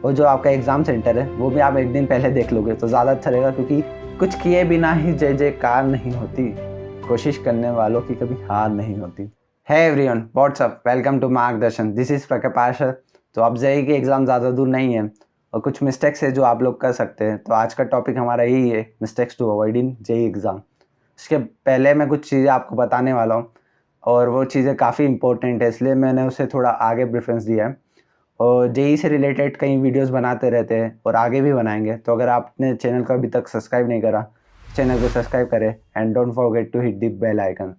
और जो आपका एग्ज़ाम सेंटर है वो भी आप एक दिन पहले देख लोगे तो ज़्यादा अच्छा रहेगा, क्योंकि कुछ किए बिना ही जय जयकार नहीं होती, कोशिश करने वालों की कभी हार नहीं होती। है एवरीवन, व्हाट्सअप, वेलकम टू मार्गदर्शन, दिस इज़ प्रकाश। तो अब जेईई की एग्ज़ाम ज़्यादा दूर नहीं है और कुछ मिस्टेक्स है जो आप लोग कर सकते हैं। तो आज का टॉपिक हमारा यही है, mistakes to avoid in JEE exam. इसके पहले मैं कुछ चीज़ें आपको बताने वाला हूँ और वो चीज़ें काफ़ी इंपॉर्टेंट है, इसलिए मैंने उसे थोड़ा आगे प्रेफरेंस दिया है। और जेईई से रिलेटेड कई वीडियोस बनाते रहते हैं और आगे भी बनाएंगे। तो अगर आपने चैनल को अभी तक सब्सक्राइब नहीं करा, चैनल को सब्सक्राइब करें and don't forget to hit the bell icon.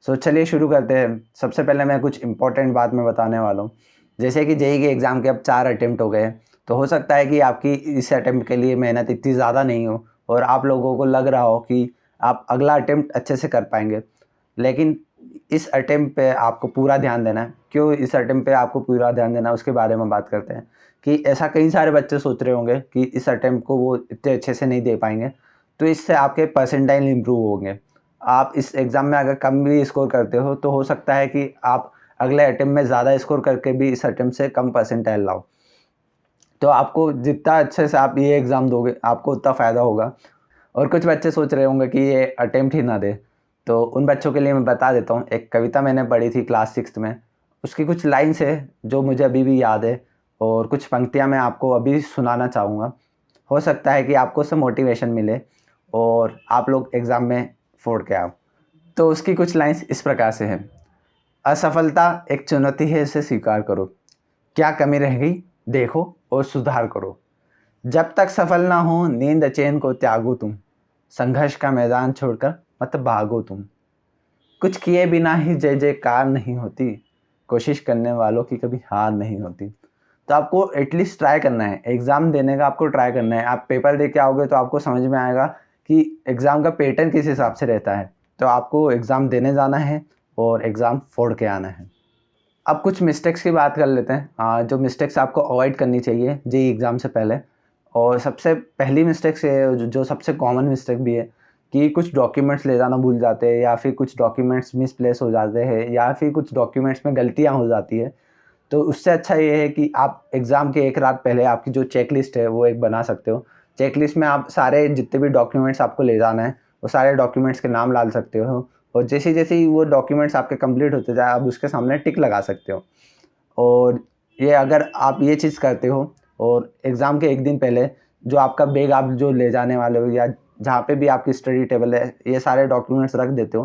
So चलिए शुरू करते हैं। सबसे पहले मैं कुछ इंपॉर्टेंट बात मैं बताने वाला हूँ। जैसे कि जेईई के एग्ज़ाम के अब 4 अटेम्प्ट हो गए, तो हो सकता है कि आपकी इस अटेम्प्ट के लिए मेहनत इतनी ज़्यादा नहीं हो और आप लोगों को लग रहा हो कि आप अगला अटेम्प्ट अच्छे से कर पाएंगे, लेकिन इस अटेम्प्ट पे आपको पूरा ध्यान देना है। क्यों इस अटेम्प्ट पे आपको पूरा ध्यान देना है, उसके बारे में बात करते हैं। कि ऐसा कई सारे बच्चे सोच रहे होंगे कि इस अटेम्प्ट को वो इतने अच्छे से नहीं दे पाएंगे, तो इससे आपके परसेंटाइल इंप्रूव होंगे। आप इस एग्ज़ाम में अगर कम भी स्कोर करते हो तो हो सकता है कि आप अगले अटेम्प्ट में ज़्यादा स्कोर करके भी इस अटेम्प्ट से कम परसेंटाइल लाओ। तो आपको जितना अच्छे से आप ये एग्ज़ाम दोगे, आपको उतना फ़ायदा होगा। और कुछ बच्चे सोच रहे होंगे कि ये अटेम्प्ट ही ना दे, तो उन बच्चों के लिए मैं बता देता हूँ। एक कविता मैंने पढ़ी थी क्लास 6 में, उसकी कुछ लाइन्स है जो मुझे अभी भी याद है और कुछ पंक्तियाँ मैं आपको अभी सुनाना चाहूँगा। हो सकता है कि आपको उससे मोटिवेशन मिले और आप लोग एग्ज़ाम में फोड़ के आओ। तो उसकी कुछ लाइन्स इस प्रकार से हैं। असफलता एक चुनौती है, इसे स्वीकार करो। क्या कमी रह गई देखो और सुधार करो। जब तक सफल ना हो नींद चैन को त्यागो तुम। संघर्ष का मैदान छोड़कर मत भागो तुम। कुछ किए बिना ही जय जयकार नहीं होती, कोशिश करने वालों की कभी हार नहीं होती। तो आपको एटलीस्ट ट्राई करना है, एग्ज़ाम देने का आपको ट्राई करना है। आप पेपर दे के आओगे तो आपको समझ में आएगा कि एग्ज़ाम का पैटर्न किस हिसाब से रहता है। तो आपको एग्ज़ाम देने जाना है और एग्ज़ाम फोड़ के आना है। अब कुछ मिस्टेक्स की बात कर लेते हैं, जो मिस्टेक्स आपको अवॉइड करनी चाहिए जेईई एग्ज़ाम से पहले। और सबसे पहली मिस्टेक्स है जो सबसे कॉमन मिस्टेक भी है, कि कुछ डॉक्यूमेंट्स ले जाना भूल जाते हैं, या फिर कुछ डॉक्यूमेंट्स मिसप्लेस हो जाते हैं, या फिर कुछ डॉक्यूमेंट्स में गलतियां हो जाती है। तो उससे अच्छा ये है कि आप एग्ज़ाम के एक रात पहले आपकी जो चेक लिस्ट है वो एक बना सकते हो। चेक लिस्ट में आप सारे जितने भी डॉक्यूमेंट्स आपको ले जाना है वो सारे डॉक्यूमेंट्स के नाम डाल सकते हो, और जैसे जैसे ही वो डॉक्यूमेंट्स आपके कंप्लीट होते जाए आप उसके सामने टिक लगा सकते हो। और ये अगर आप ये चीज़ करते हो और एग्ज़ाम के एक दिन पहले जो आपका बैग आप जो ले जाने वाले हो या जहाँ पे भी आपकी स्टडी टेबल है ये सारे डॉक्यूमेंट्स रख देते हो,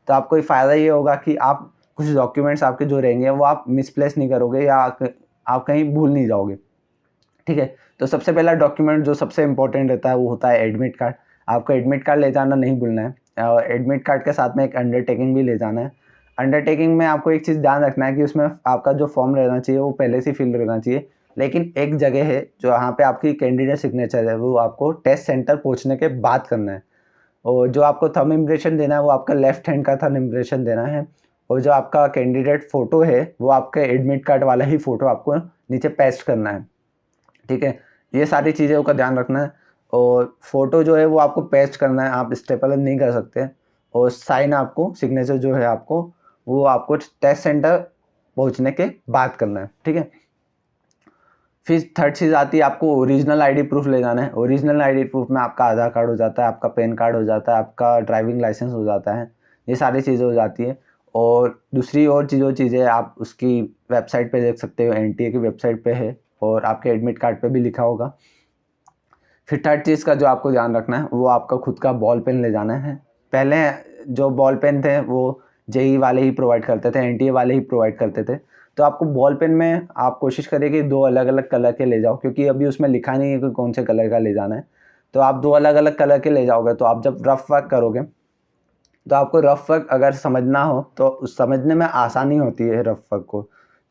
तो आपको फ़ायदा ये होगा कि आप कुछ डॉक्यूमेंट्स आपके जो रहेंगे वो आप मिसप्लेस नहीं करोगे या आप कहीं भूल नहीं जाओगे। ठीक है, तो सबसे पहला डॉक्यूमेंट जो सबसे इंपॉर्टेंट रहता है वो होता है एडमिट कार्ड। आपको एडमिट कार्ड ले जाना नहीं भूलना है। एडमिट कार्ड के साथ में एक अंडरटेकिंग भी ले जाना है। अंडरटेकिंग में आपको एक चीज़ ध्यान रखना है कि उसमें आपका जो फॉर्म रहना चाहिए वो पहले से फिल रहना चाहिए, लेकिन एक जगह है जो यहाँ पे आपकी कैंडिडेट सिग्नेचर है वो आपको टेस्ट सेंटर पहुँचने के बाद करना है। और जो आपको थंब इम्प्रेशन देना है वो आपका लेफ्ट हैंड का थंब इम्प्रेशन देना है, और जो आपका कैंडिडेट फ़ोटो है वो आपका एडमिट कार्ड वाला ही फ़ोटो आपको नीचे पेस्ट करना है। ठीक है, ये सारी चीज़ों का ध्यान रखना है। और फ़ोटो जो है वो आपको पेस्ट करना है, आप स्टेपल नहीं कर सकते। और साइन आपको सिग्नेचर जो है आपको वो आपको टेस्ट सेंटर पहुंचने के बाद करना है। ठीक है, फिर थर्ड चीज़ आती है आपको ओरिजिनल आईडी प्रूफ ले जाना है। ओरिजिनल आईडी प्रूफ में आपका आधार कार्ड हो जाता है, आपका पैन कार्ड हो जाता है, आपका ड्राइविंग लाइसेंस हो जाता है, ये सारी चीज़ें हो जाती है। और दूसरी और चीज़ें आप उसकी वेबसाइट पे देख सकते हो, एनटीए की वेबसाइट पे है और आपके एडमिट कार्ड पे भी लिखा होगा। फिर थर्ड चीज़ का जो आपको ध्यान रखना है वो आपका खुद का बॉल पेन ले जाना है। पहले जो बॉल पेन थे वो जेईई वाले ही प्रोवाइड करते थे, एनटीए वाले ही प्रोवाइड करते थे। तो आपको बॉल पेन में आप कोशिश करें कि 2 अलग-अलग कलर के ले जाओ, क्योंकि अभी उसमें लिखा नहीं है कि कौन से कलर का ले जाना है। तो आप 2 अलग-अलग कलर के ले जाओगे तो आप जब रफ वर्क करोगे तो आपको रफ वर्क अगर समझना हो तो उस समझने में आसानी होती है रफ वर्क को।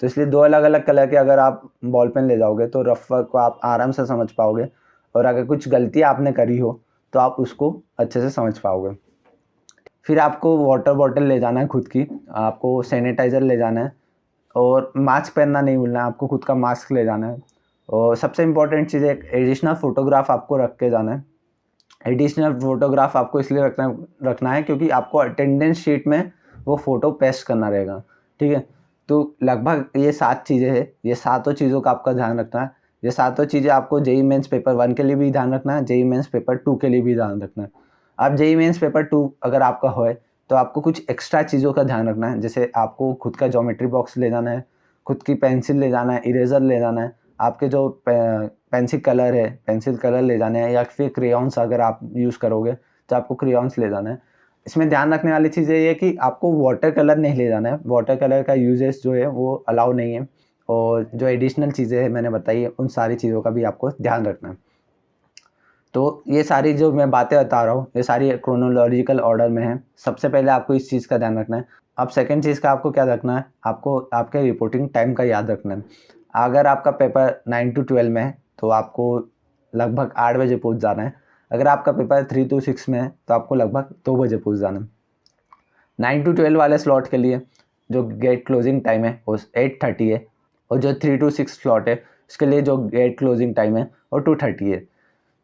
तो इसलिए 2 अलग-अलग कलर के अगर आप बॉल पेन ले जाओगे तो रफ वर्क को आप आराम से समझ पाओगे, और अगर कुछ गलती आपने करी हो तो आप उसको अच्छे से समझ पाओगे। फिर आपको वाटर बॉटल ले जाना है खुद की, आपको सैनिटाइज़र ले जाना है और मास्क पहनना नहीं भूलना है, आपको खुद का मास्क ले जाना है। और सबसे इम्पोर्टेंट चीज़ है, एक एडिशनल फ़ोटोग्राफ आपको रख के जाना है। एडिशनल फ़ोटोग्राफ आपको इसलिए रखना है क्योंकि आपको अटेंडेंस शीट में वो फ़ोटो पेस्ट करना रहेगा। ठीक है, तो लगभग ये 7 चीज़ें हैं, ये सातों चीज़ों का आपका ध्यान रखना है। ये सातों चीज़ें आपको जेई मेंस पेपर 1 के लिए भी ध्यान रखना है, जेई मेंस पेपर 2 के लिए भी ध्यान रखना है। अब जेई मेंस पेपर 2 अगर आपका है तो आपको कुछ एक्स्ट्रा चीज़ों का ध्यान रखना है, जैसे आपको खुद का ज्योमेट्री बॉक्स ले जाना है, खुद की पेंसिल ले जाना है, इरेज़र ले जाना है, आपके जो पेंसिल कलर ले जाने हैं, या फिर क्रेयॉन्स अगर आप यूज़ करोगे तो आपको क्रेयॉन्स ले जाना है। इसमें ध्यान रखने वाली चीज़ ये है कि आपको वाटर कलर नहीं ले जाना है, वाटर कलर का यूजेस जो है वो अलाउ नहीं है, और जो एडिशनल चीज़ें हैं मैंने बताई है उन सारी चीज़ों का भी आपको ध्यान रखना है। तो ये सारी जो मैं बातें बता रहा हूँ ये सारी क्रोनोलॉजिकल ऑर्डर में है। सबसे पहले आपको इस चीज़ का ध्यान रखना है। अब सेकंड चीज़ का आपको क्या रखना है, आपको आपके रिपोर्टिंग टाइम का याद रखना है। अगर आपका पेपर 9 to 12 में है तो आपको लगभग 8 बजे पहुँच जाना है। अगर आपका पेपर 3 to 6 में है तो आपको लगभग 2 बजे पहुँच जाना है। 9 to 12 वाले स्लॉट के लिए जो गेट क्लोजिंग टाइम है वो 8:30 है, और जो 3 to 6 स्लॉट है उसके लिए जो गेट क्लोजिंग टाइम है वो 2:30 है।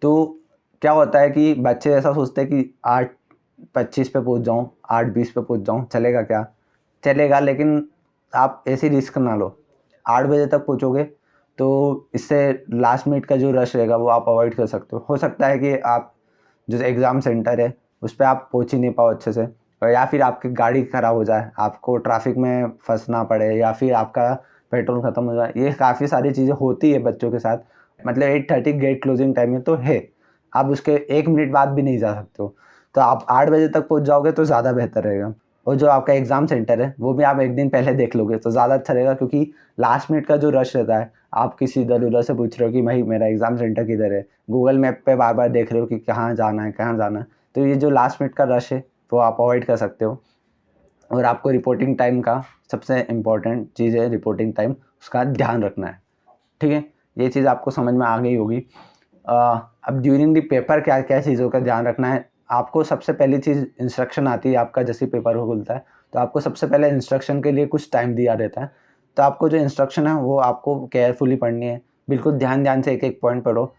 तो क्या होता है कि बच्चे ऐसा सोचते हैं कि 8:25 पे पहुंच जाऊं, 8:20 पे पहुंच जाऊं, चलेगा क्या? चलेगा, लेकिन आप ऐसी रिस्क ना लो। 8 बजे तक पहुंचोगे तो इससे लास्ट मिनट का जो रश रहेगा वो आप अवॉइड कर सकते हो सकता है कि आप जो एग्ज़ाम सेंटर है उस पर आप पहुंच ही नहीं पाओ अच्छे से, और या फिर आपकी गाड़ी ख़राब हो जाए, आपको ट्रैफिक में फंसना पड़े, या फिर आपका पेट्रोल ख़त्म हो जाए। ये काफ़ी सारी चीज़ें होती है बच्चों के साथ। मतलब 8:30 गेट क्लोजिंग टाइम में तो है, आप उसके 1 मिनट बाद भी नहीं जा सकते हो। तो आप 8 बजे तक पहुंच जाओगे तो ज़्यादा बेहतर रहेगा। और जो आपका एग्ज़ाम सेंटर है वो भी आप एक दिन पहले देख लोगे तो ज़्यादा अच्छा रहेगा, क्योंकि लास्ट मिनट का जो रश रहता है, आप किसी इधर-उधर से पूछ रहे हो कि भाई मेरा एग्ज़ाम सेंटर किधर है? गूगल मैप पे बार-बार देख रहे हो कि कहाँ जाना है, कहाँ जाना है। तो ये जो लास्ट मिनट का रश है वो आप अवॉइड कर सकते हो। और आपको रिपोर्टिंग टाइम का सबसे इम्पोर्टेंट चीज़ है रिपोर्टिंग टाइम, उसका ध्यान रखना है। ठीक है? ये चीज़ आपको समझ में आ गई होगी। अब ड्यूरिंग द पेपर क्या-क्या चीज़ों का ध्यान रखना है, आपको सबसे पहली चीज़ इंस्ट्रक्शन आती है आपका, जैसे पेपर हो खुलता है, तो आपको सबसे पहले इंस्ट्रक्शन के लिए कुछ टाइम दिया रहता है। तो आपको जो इंस्ट्रक्शन है वो आपको केयरफुली पढ़नी है, बिल्कुल ध्यान-ध्यान से एक-एक पॉइंट पढ़ो।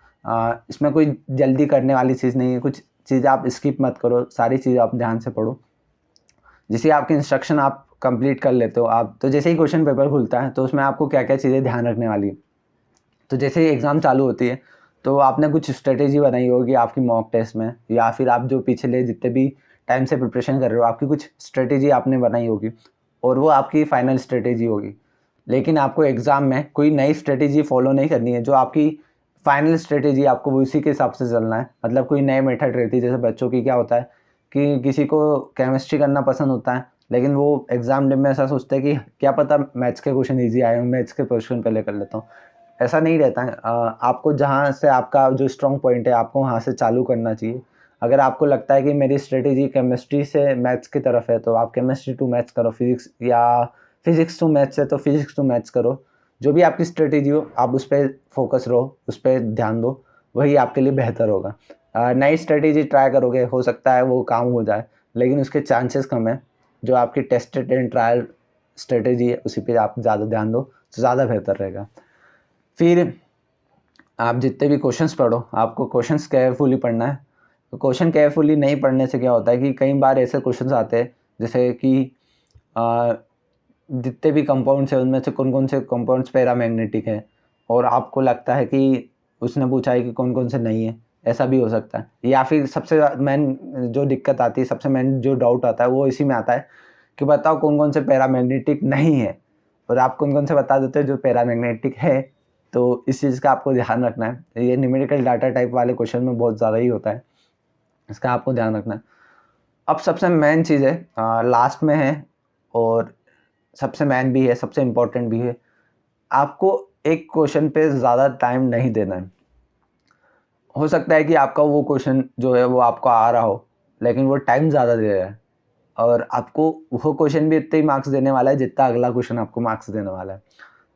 इसमें कोई जल्दी करने वाली चीज़ नहीं है, कुछ चीज़ें आप स्किप मत करो, सारी चीज़ें आप ध्यान से पढ़ो। जैसे आपके इंस्ट्रक्शन आप कंप्लीट कर लेते हो आप, तो जैसे ही क्वेश्चन पेपर खुलता है तो उसमें आपको क्या-क्या चीज़ें ध्यान रखने वाली है। तो जैसे ही एग्ज़ाम चालू होती है तो आपने कुछ स्ट्रेटेजी बनाई होगी आपकी मॉक टेस्ट में, या फिर आप जो पिछले जितने भी टाइम से प्रिपरेशन कर रहे हो आपकी कुछ स्ट्रेटेजी आपने बनाई होगी, और वो आपकी फाइनल स्ट्रेटेजी होगी। लेकिन आपको एग्ज़ाम में कोई नई स्ट्रेटेजी फॉलो नहीं करनी है, जो आपकी फाइनल स्ट्रेटेजी आपको वो उसी के हिसाब से चलना है। मतलब कोई नए मेथड रहती है, जैसे बच्चों की क्या होता है कि किसी को केमिस्ट्री करना पसंद होता है, लेकिन वो एग्ज़ाम टाइम में ऐसा सोचता है कि क्या पता मैथ्स के क्वेश्चन ईज़ी आए हों, मैथ्स के क्वेश्चन पहले कर लेता हूँ। ऐसा नहीं रहता है। आपको जहाँ से आपका जो स्ट्रॉन्ग पॉइंट है आपको वहाँ से चालू करना चाहिए। अगर आपको लगता है कि मेरी स्ट्रेटेजी केमिस्ट्री से मैथ्स की तरफ है तो आप केमिस्ट्री टू मैथ्स करो, फिज़िक्स या फिज़िक्स टू मैथ्स है तो फिज़िक्स टू मैथ्स करो। जो भी आपकी स्ट्रेटेजी हो आप उस पे फ़ोकस रहो, उस पे ध्यान दो, वही आपके लिए बेहतर होगा। नई स्ट्रेटेजी ट्राई करोगे, हो सकता है वो काम हो जाए, लेकिन उसके चांसेस कम है। जो आपकी टेस्टेड एंड ट्रायल स्ट्रेटेजी है उसी पे आप ज़्यादा ध्यान दो तो ज़्यादा बेहतर रहेगा। फिर आप जितने भी क्वेश्चंस पढ़ो आपको क्वेश्चंस केयरफुली पढ़ना है। तो क्वेश्चन केयरफुली नहीं पढ़ने से क्या होता है कि कई बार ऐसे क्वेश्चंस आते हैं जैसे कि अ, जितने भी कंपाउंड्स हैं उनमें से कौन-कौन से कंपाउंड्स पैरामैग्नेटिक हैं, और आपको लगता है कि उसने पूछा है कि कौन-कौन से नहीं है, ऐसा भी हो सकता है। या फिर सबसे मेन जो दिक्कत आती है, सबसे मेन जो डाउट आता है वो इसी में आता है कि बताओ कौन-कौन से पैरामैग्नेटिक नहीं है, और आप कौन-कौन से बता देते हो जो पैरामैग्नेटिक है। तो इस चीज़ का आपको ध्यान रखना है। ये न्यूमेरिकल डाटा टाइप वाले क्वेश्चन में बहुत ज़्यादा ही होता है, इसका आपको ध्यान रखना है। अब सबसे मेन चीज़ है लास्ट में है, और सबसे मेन भी है, सबसे इम्पोर्टेंट भी है। आपको एक क्वेश्चन पे ज़्यादा टाइम नहीं देना है। हो सकता है कि आपका वो क्वेश्चन जो है वो आपको आ रहा हो, लेकिन वो टाइम ज़्यादा दे रहा है, और आपको वो क्वेश्चन भी इतने ही मार्क्स देने वाला है जितना अगला क्वेश्चन आपको मार्क्स देने वाला है।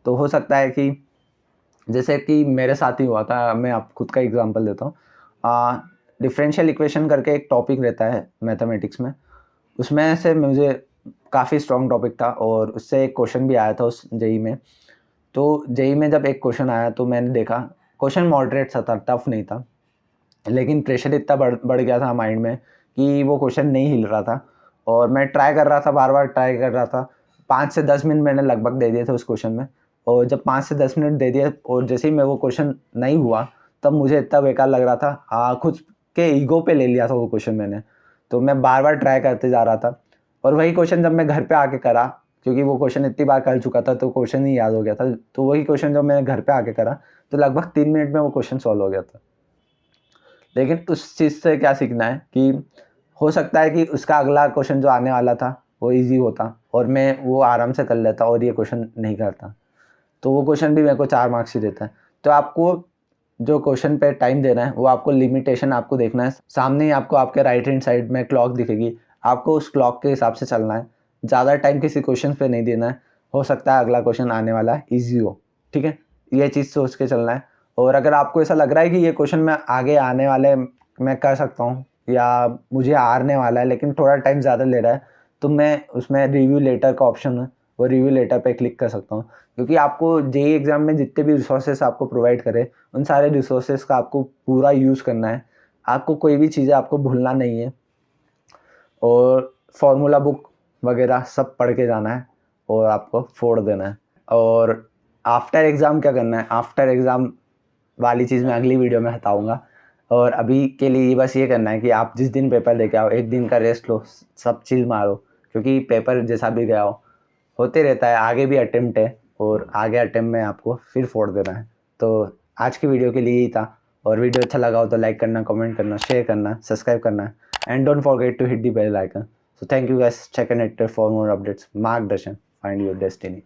तो हो सकता है कि जैसे कि मेरे साथ ही हुआ था, मैं आप खुद का एग्जांपल देता हूँ। डिफरेंशियल इक्वेशन करके एक टॉपिक रहता है मैथमेटिक्स में, उसमें से मुझे काफ़ी स्ट्रॉन्ग टॉपिक था, और उससे एक क्वेश्चन भी आया था उस जेई में। तो जेई में जब एक क्वेश्चन आया तो मैंने देखा क्वेश्चन मॉडरेट सा था, टफ नहीं था, लेकिन प्रेशर इतना बढ़ गया था माइंड में कि वो क्वेश्चन नहीं हिल रहा था, और मैं ट्राई कर रहा था, बार बार ट्राई कर रहा था। 5 से 10 मिनट मैंने लगभग दे दिए थे उस क्वेश्चन में, और जब 5 से 10 मिनट दे दिए और जैसे ही मैं वो क्वेश्चन नहीं हुआ तब मुझे इतना बेकार लग रहा था, खुद के ईगो पे ले लिया था वो क्वेश्चन मैंने। तो मैं बार बार ट्राई करते जा रहा था और वही क्वेश्चन जब मैं घर पे आके करा, क्योंकि वो क्वेश्चन इतनी बार कर चुका था तो क्वेश्चन ही याद हो गया था, तो वही क्वेश्चन जब मैंने घर पे आके करा तो लगभग 3 मिनट में वो क्वेश्चन सॉल्व हो गया था। लेकिन उस चीज़ से क्या सीखना है कि हो सकता है कि उसका अगला क्वेश्चन जो आने वाला था वो ईजी होता और मैं वो आराम से कर लेता और ये क्वेश्चन नहीं करता, तो वो क्वेश्चन भी मेरे को 4 मार्क्स ही देता है। तो आपको जो क्वेश्चन पे टाइम देना है वो आपको लिमिटेशन आपको देखना है। सामने ही आपको आपके राइट हैंड साइड में क्लॉक दिखेगी, आपको उस क्लॉक के हिसाब से चलना है। ज़्यादा टाइम किसी क्वेश्चन पे नहीं देना है, हो सकता है अगला क्वेश्चन आने वाला है ईजी हो, ठीक है? ये चीज़ सोच के चलना है। और अगर आपको ऐसा लग रहा है कि ये क्वेश्चन मैं आगे आने वाले मैं कर सकता हूँ या मुझे हारने वाला है लेकिन थोड़ा टाइम ज़्यादा ले रहा है, तो मैं उसमें रिव्यू लेटर का ऑप्शन है, वो रिव्यू लेटर पे क्लिक कर सकता हूँ। क्योंकि आपको जेईई एग्ज़ाम में जितने भी रिसोर्सेस आपको प्रोवाइड करे उन सारे रिसोर्सेस का आपको पूरा यूज़ करना है। आपको कोई भी चीज़ें आपको भूलना नहीं है और फार्मूला बुक वगैरह सब पढ़ के जाना है और आपको फोड़ देना है। और आफ्टर एग्ज़ाम क्या करना है, आफ्टर एग्ज़ाम वाली चीज़ मैं अगली वीडियो में बताऊँगा। और अभी के लिए बस ये करना है कि आप जिस दिन पेपर देके आओ एक दिन का रेस्ट लो, सब चिल मारो, क्योंकि पेपर जैसा भी गया हो होते रहता है, आगे भी अटेम्प्ट है और आगे अटेम्प्ट में आपको फिर फोड़ देना है। तो आज की वीडियो के लिए यही था और वीडियो अच्छा लगा हो तो लाइक करना, कमेंट करना, शेयर करना, सब्सक्राइब करना and don't forget to hit the bell icon. So thank you guys, check and for more updates. Margdarshan, find your destiny.